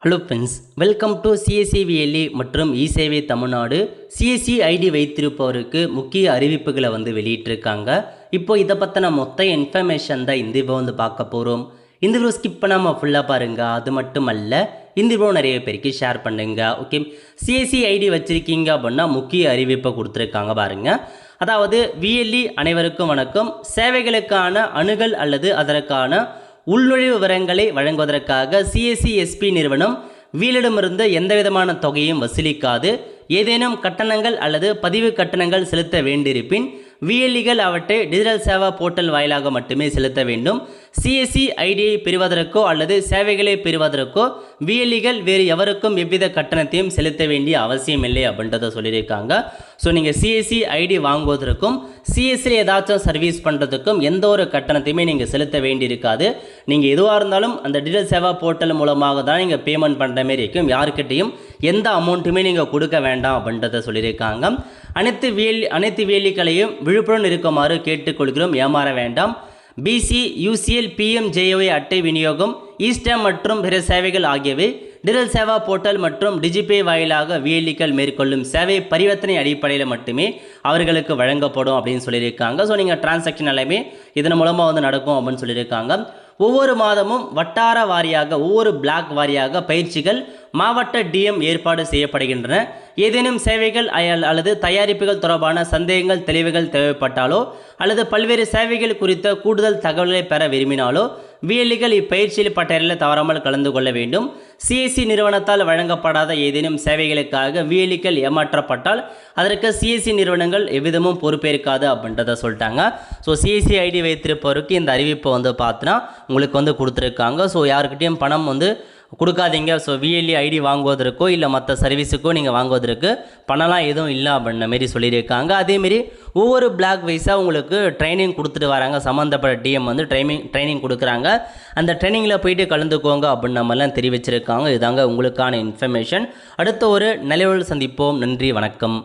Hello friends, welcome to சிஎஸ்சிவிஎல்இ மற்றும் இசேவை Tamil Nadu. CSC ID வைத்திருப்பவருக்கு முக்கிய அறிவிப்புகளை வெளியிட்டிருக்காங்க. இப்போ இதை பற்றின மொத்த இன்ஃபர்மேஷன் தான் இந்த வீடியோ பார்க்க போகிறோம். இந்த வீடியோ ஸ்கிப் பண்ணாமல் ஃபுல்லாக பாருங்கள். அது மட்டும் அல்ல, இந்த வீடியோ நிறைய பேருக்கு ஷேர் பண்ணுங்க. ஓகே, சிஎஸ்சி ஐடி வச்சுருக்கீங்க அப்படின்னா முக்கிய அறிவிப்பை கொடுத்துருக்காங்க பாருங்கள். அதாவது விஎல்இ அனைவருக்கும் வணக்கம். சேவைகளுக்கான அணுகல் அல்லது அதற்கான உள்நுழைவு விவரங்களை வழங்குவதற்காக சிஎஸ்சிஎஸ்பி நிறுவனம் வீலிடமிருந்து எந்தவிதமான தொகையும் வசூலிக்காது. ஏதேனும் கட்டணங்கள் அல்லது பதிவு கட்டணங்கள் செலுத்த வேண்டியிருப்பின் விஎல்இகள் அவற்றை டிஜிட்டல் சேவா போர்ட்டல் வாயிலாக மட்டுமே செலுத்த வேண்டும். சிஎஸ்சி ஐடியை பெறுவதற்கோ அல்லது சேவைகளை பெறுவதற்கோ விஎல்இகள் வேறு எவருக்கும் எவ்வித கட்டணத்தையும் செலுத்த வேண்டிய அவசியம் இல்லை அப்படின்றத சொல்லியிருக்காங்க. ஸோ நீங்கள் சிஎஸ்சி ஐடி வாங்குவதற்கும் சிஎஸ்சியில் ஏதாச்சும் சர்வீஸ் பண்ணுறதுக்கும் எந்த ஒரு கட்டணத்தையுமே நீங்கள் செலுத்த வேண்டியிருக்காது. நீங்கள் எதுவாக இருந்தாலும் அந்த டிஜிட்டல் சேவா போர்ட்டல் மூலமாக தான் நீங்கள் பேமெண்ட் பண்ணுற மாரி இருக்கும். யாருக்கிட்டையும் எந்த அமௌண்ட்டுமே நீங்கள் கொடுக்க வேண்டாம் அப்படின்றத சொல்லியிருக்காங்க. அனைத்து விஎல்இக்களையும் விழுப்புடன் இருக்குமாறு கேட்டுக்கொள்கிறோம். ஏமாற வேண்டாம். பிசி, யூசிஎல், பிஎம்ஜேஒய் அட்டை விநியோகம், ஈஸ்டம் மற்றும் பிற சேவைகள் ஆகியவை டிஜிட்டல் சேவா போர்ட்டல் மற்றும் டிஜிபே வாயிலாக விஎல்இக்கள் மேற்கொள்ளும் சேவை பரிவர்த்தனை அடிப்படையில் மட்டுமே அவர்களுக்கு வழங்கப்படும் அப்படின்னு சொல்லியிருக்காங்க. ஸோ நீங்கள் டிரான்சாக்ஷன் எல்லாமே இதன் மூலமாக நடக்கும் அப்படின்னு சொல்லியிருக்காங்க. ஒவ்வொரு மாதமும் வட்டார வாரியாக ஒவ்வொரு பிளாக் வாரியாக பயிற்சிகள் மாவட்ட டிஎம் ஏற்பாடு செய்யப்படுகின்றன. ஏதேனும் சேவைகள் அல்லது தயாரிப்புகள் தொடர்பான சந்தேகங்கள் தெளிவுகள் தேவைப்பட்டாலோ அல்லது பல்வேறு சேவைகள் குறித்த கூடுதல் தகவல்களை பெற விரும்பினாலோ விஎல்இகள் இப்பயிற்சியில் பட்டியலில் தவறாமல் கலந்து கொள்ள வேண்டும். சிஎஸ்சி நிறுவனத்தால் வழங்கப்படாத ஏதேனும் சேவைகளுக்காக விஎல்இக்கள் ஏமாற்றப்பட்டால் அதற்கு சிஎஸ்சி நிறுவனங்கள் எவ்விதமும் பொறுப்பேற்காது அப்படின்றத சொல்லிட்டாங்க. ஸோ சிஎஸ்சி ஐடி வைத்திருப்பவருக்கு இந்த அறிவிப்பை பார்த்தனா உங்களுக்கு கொடுத்துருக்காங்க. ஸோ யாருக்கிட்டையும் பணம் கொடுக்காதீங்க. ஸோ விஎல்இ ஐடி வாங்குவதற்கோ இல்லை மற்ற சர்வீஸுக்கோ நீங்கள் வாங்குவதற்கு பணம்லாம் எதுவும் இல்லை அப்படின்ற மாரி சொல்லியிருக்காங்க. அதேமாரி ஒவ்வொரு பிளாக் வைஸாக உங்களுக்கு ட்ரைனிங் கொடுத்துட்டு வராங்க. சம்மந்தப்பட்ட டிஎம் ட்ரைனிங் கொடுக்குறாங்க. அந்த ட்ரைனிங்கில் போயிட்டு கலந்துக்கோங்க அப்படின்ற மாதிரிலாம் தெரிவிச்சிருக்காங்க. இதாங்க உங்களுக்கான இன்ஃபர்மேஷன். அடுத்த ஒரு நிலையில் சந்திப்போம். நன்றி, வணக்கம்.